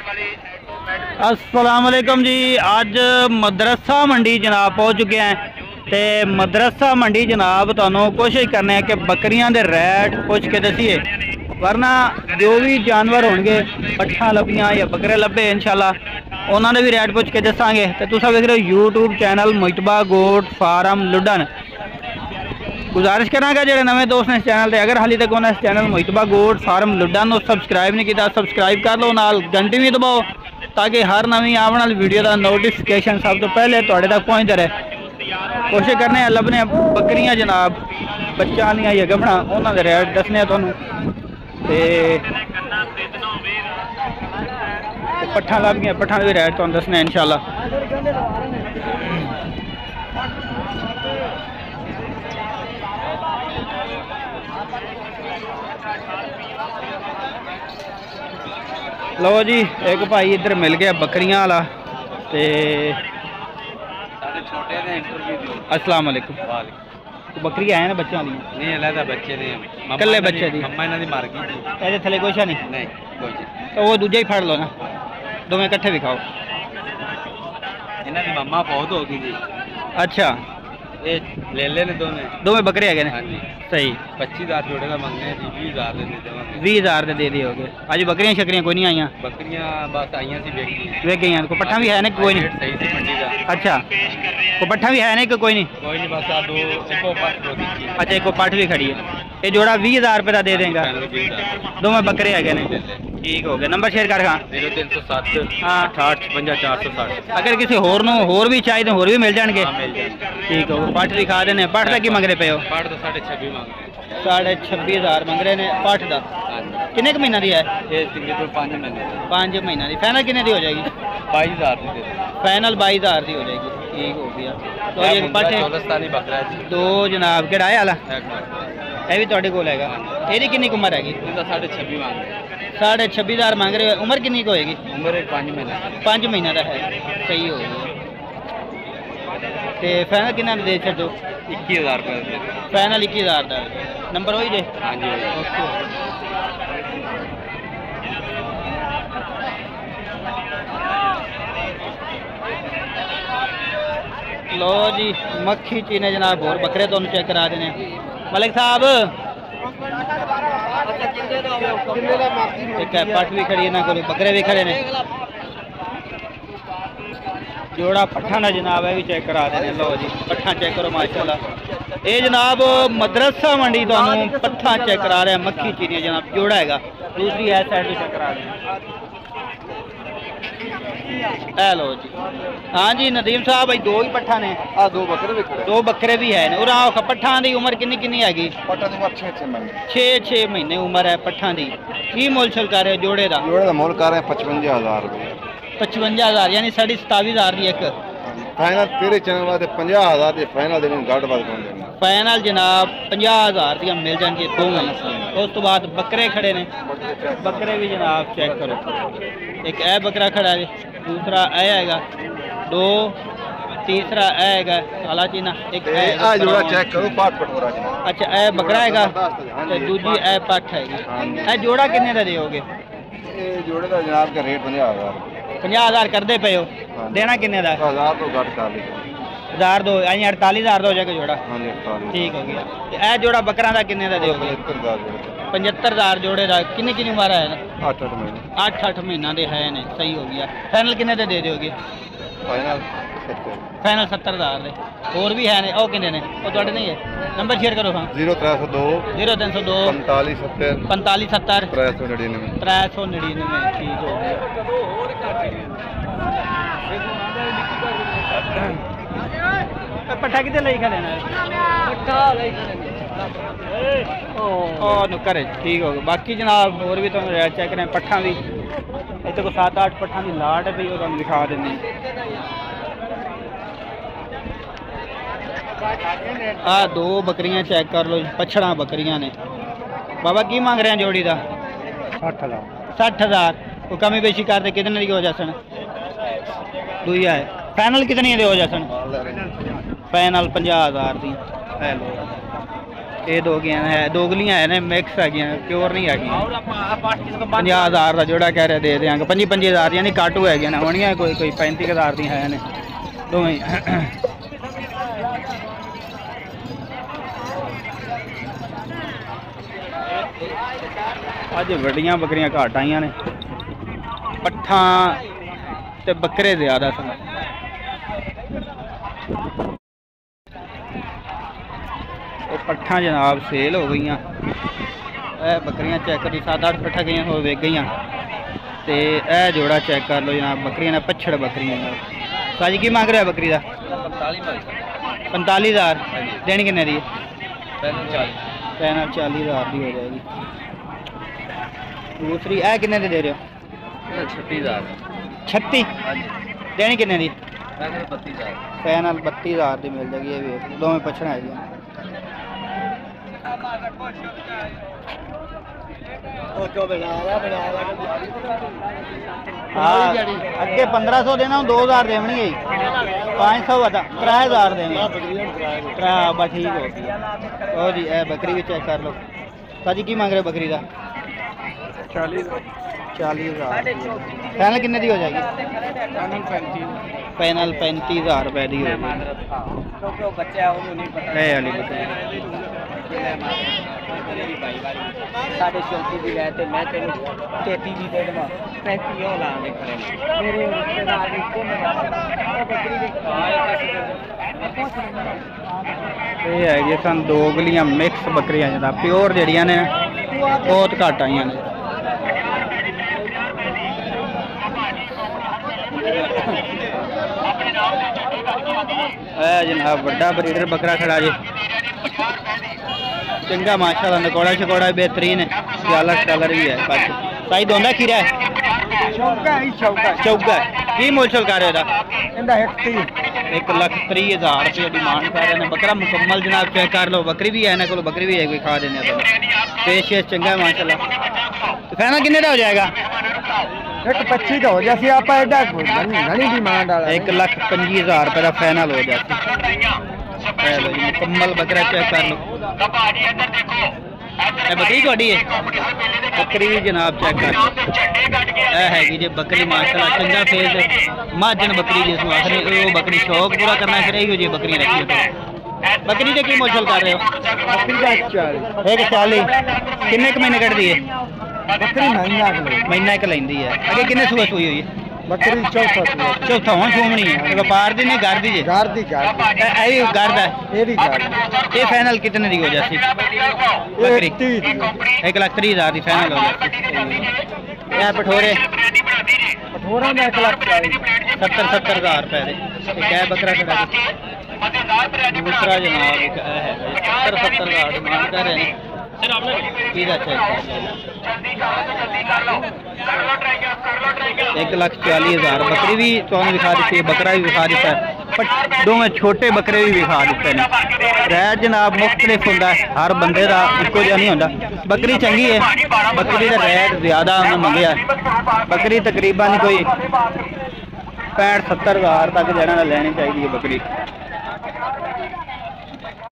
अस्सलाम वालेकुम जी। अज मदरसा मंडी जनाब पहुँच चुके हैं। तो मदरसा मंडी जनाब तुहानू कोशिश करने कि बकरियां दे रेट पुछ के दसीए, वरना जो भी जानवर होंगे पट्ठा लभियां या बकरे लभे इंशाल्लाह उन्होंने भी रेट पुछ के दसांगे। तो तुम देख रहे हो यूट्यूब चैनल मुजतबा गोट फार्म लुडन। गुजारिश करांगा जो नवे दोस्त ने इस चैनल से, अगर हाली तक उन्हें इस चैनल मुजतबा गोट फार्म लुडन को सबसक्राइब नहीं किया सबसक्राइब कर लो, नाल घंटी भी दबाओ ताकि हर नवी आने वाली वीडियो का नोटिफिकेशन सब तो पहले तुहाडे तक पहुँचता रहे। कोशिश करने लभने बकरियां जनाब बच्चा वालियां या गभना उन्होंने रेट दसने तुहानू। पट्ठा लभ गया, पट्ठा भी रेट तुहानू दसने इंशाल्लाह। लो जी, एक भाई इधर मिल गया बकरियां वाला। ते अस्सलाम वालेकुम। बकरी है ना बच्चों वाली? नहीं अलग बच्चे ने, कल्ले बच्चे दी मम्मा इन्हां दी मर गई। ਇਹਦੇ थले कुछ नहीं तो वो दूजा ही फड़ लो ना, दोवें इकट्ठे भी खाओ। इन्हां दी मम्मा बहुत हो गई जी। अच्छा, ये ले लेने दोवें बकरे है ने? सही। 25,000 जोड़े का मंगने जी, 20,000 दे देवांगे। 20,000 दे दिए होगे। अज बकरियां शकरियां कोई नहीं आईयां? बकरियां बस आईयां सी, वेख गईयां। कोई पट्ठा भी है ना? कोई नहीं। सही सी मंडी दा। अच्छा, कोई पट्ठा भी है ना? कोई नहीं। कोई नहीं, बस आ दो एको पट दो दी। अच्छा, एको पट भी खड़ी है। ये जोड़ा 20,000 रुपये का दे देगा। दोवें बकरे है ने? ठीक हो गया। नंबर शेयर कर। हाँ 0307 हाँ 68 56 460। अगर किसी होर नूं होर भी चाहिए होर भी मिल जाएंगे? ठीक हो। पट भी खा देने। पट का की मंग रहे पे हो? पट तो 26.5 मंग रहे। 26,500 मंग रहे ने पट का। किन्ने क महीना दी है? ये तकरीबन 5 महीने। 5 महीना दी। फाइनल किन्ने दी हो जाएगी? 22,000 दी। फाइनल 22,000 दी हो जाएगी। ठीक हो गया। तो ये पट राजस्थानी बकरा है दो जनाब। किराए वाला ये भी तुहाडे कोल हैगा? ਇਹਦੀ कितनी उम्र हैगी? ਇਹਦਾ 26.5 ਮੰਗ ਰਹੇ। 26,500 ਮੰਗ ਰਹੇ। उम्र कितनी को होएगी? उम्र 5 महीना। 5 महीना का है। सही हो गया। तो फाइनल कितना दे छो? 21,000 रुपये। फाइनल 21,000 का। नंबर वही जे? हाँ जी। ओके। लो जी, मक्खी चीने जनाब और बकरे तो चेक करा देने। मलिक साहब एक है पट भी खड़ी है ना, कोई बकरे भी खड़े ने। जोड़ा पट्ठा ना जनाब है भी चेक करा देने। लो जी, पट्ठा चेक करो माशाल्लाह। ये जनाब मदरसा मंडी तुहानू पट्ठा चेक करा रहे हैं। मक्खी चीनी जनाब जोड़ा हैगा। दूसरी है साइड भी चेक करा दें। लो जी। हाँ जी नदीम साहब, भाई दो ही पट्ठा ने? हाँ, दो बकरे भी है। और पट्ठा की उम्र किन्नी किन्नी हैगी? 6 महीने उम्र है पट्ठा की। की मुल छल कर रहे हो जोड़े का? जोड़े का मुल कर रहे हैं 55,000 रुपये। 55,000 यानी 27,500 की एक। फाइनल तेरे चैनल वास्ते 50,000 फाइनल देने घट बद कर देना। फाइनल जनाब 50,000 दी मिल जाएंगे दोवें। उस तो बाद बकरे खड़े ने। बकरे भी जनाब चेक करो। एक ए बकरा खड़ा है, दूसरा ए हैगा, दो तीसरा ए हैगा काला चीना। एक ए जोड़ा चेक करो पाट पटोरा। अच्छा, ए बकरा हैगा ते दूजी ए पट हैगी। ए जोड़ा कितने का दोगे? जोड़े का जनाब का रेट 50,000। 50,000 कर दे पे हो? देना किन्ने का? 1000 तो घट कर ली। 1000 दो यानी 48,000 हो जाएगा जोड़ा। हाँ जी 48। ठीक हो गया। ए जोड़ा बकरा का किन्ने का दोगे? 75,000 जोड़े का। किन्नी किन्नी उम्र है? 8-8 महीने। 8-8 महीना दे है ने। सही हो गया। फाइनल किन्ने दे दोगे? फाइनल 70,000 दे। और भी है ने? ओ किन्ने ने? ओ तुहाडे नहीं है? नंबर शेयर करो। हाँ 0302 0302 45 70 399 399। ठीक हो गया। पट्ठा कितने ले खड़े ना? पट्ठा ले नुकर। ठीक हो गया। बाकी जनाब और भी तुम चेक करें पट्ठा भी इतने को 7-8 पट्ठा की लाट भी वो तुम दिखा देंगे। दो बकरियां चेक कर लो। पछड़ा बकरियां ने। बाबा की मांग रहे हैं जोड़ी का? 60,000। 60,000 को कमी बेशी कर दे कितने की हो जासन? दुइया है। फाइनल कितनी दे हो जासन? फाइनल 50,000 दी। ये दोगियां है, दोगलियां है ने मिक्स है, प्योर नहीं है। 50,000 का जोड़ा कह रहे दे देंगे। 25,000 यानी काटू है ना होनिया, कोई 35,000 दी है ने दोवें। अज वड्डियां बकरियां घट आईयां ने, पट्ठा ते बकरे ज़्यादा सन। पट्ठा जनाब सेल हो गई, बकरियां चेक करी 7-8 पट्ठा गई हो वेक गई। तो यह जोड़ा चेक कर लो जनाब, बकरियां ने पछड़ बकरियां। साजी की मांग रहा है बकरी का? 45,000। देनी किन्ने दी? 40,000 की हो जाएगी। दूसरी यह किन्ने दी दे रहे हो? 36,000। 36 देनी किन्ने दी? 32,000 की मिल जाएगी। ये दोवें पछड़ा है। अगे 1500 देना, 2,000 देनी है। 500 बता 3,000 देने। बस ठीक हो जी। बकरी भी चेक कर लो। साजी की मांग रहे बकरी का? 40,000। फाइनल किन्ने दी हो जाएगी? फाइनल 35,000 रुपए दी होगी। साढ़े 34 की है, मैं तेन 33 की दे देवा। 35 ला दे खड़े मेरे रिश्तेदार है सन दोगलियां मिक्स बकरियां जनाब, प्योर जड़ियां ने बहुत घट आईयां ने। जनाब बड़ा ब्रीडर बकरा खड़ा जी, चंगा माशाल्लाह, नकोड़ा शकोड़ा बेहतरीन है, कलर भी है। साई दोंदा खीरा है? चौका की मुश्किल कर रहे 1,30,000 रुपये डिमांड कर रहे हैं। बकरा मुकम्मल जनाब चेक कर लो। बकरी भी है ना को, बकरी भी है, कोई खा देने पेश चंगा है माशाल्लाह। तो फाइनल किन्ने का हो जाएगा? 1,25 का हो जाए। आप डिमांड 1,25,000 रुपये का फाइनल हो जाए। मुकम्मल बकरा चेक कर लो। बकरी थोड़ी है? बकरी जनाब चेक कर हैगी जी बकरी माशाल्लाह, चंगा फेस महाजन बकरी जिसमें आखिर वो बकरी शौक पूरा करना फिर यही जी बकरी रखी। बकरी के की मुश्किल कर रहे हो? बकरी का 40। किन्ने क महीने कटती है बकरी? महीना एक लेंदी है। अगे किन्ने सुबह सुई हुई है बकरी? चौथा हूँ सूमनी है। व्यापार दी नहीं घर दी जी? घर दी। घर ये फाइनल कितने की हो जाती बकरी? 1,30,000 की फाइनल हो जाती। पठोरे? पठोरा में 1,70,000 रुपए क्या बकरा खड़ा? दूसरा जनाब 70,000 डिमांड कर रहे हैं। 1,40,000 बकरी भी तुम विखा दी है, बकरा भी विखा दिता है, पर दोवें छोटे बकरे भी विखा दिते हैं। रैट जनाब मुख्तलिफ होंदा है, हर बंदे का इको जिहा नहीं होंदा। बकरी चंगी है, बकरी का रैट ज़्यादा उन्हें मंगया। बकरी तकरीबन कोई 65-70,000 तक जाना लेनी चाहिए बकरी।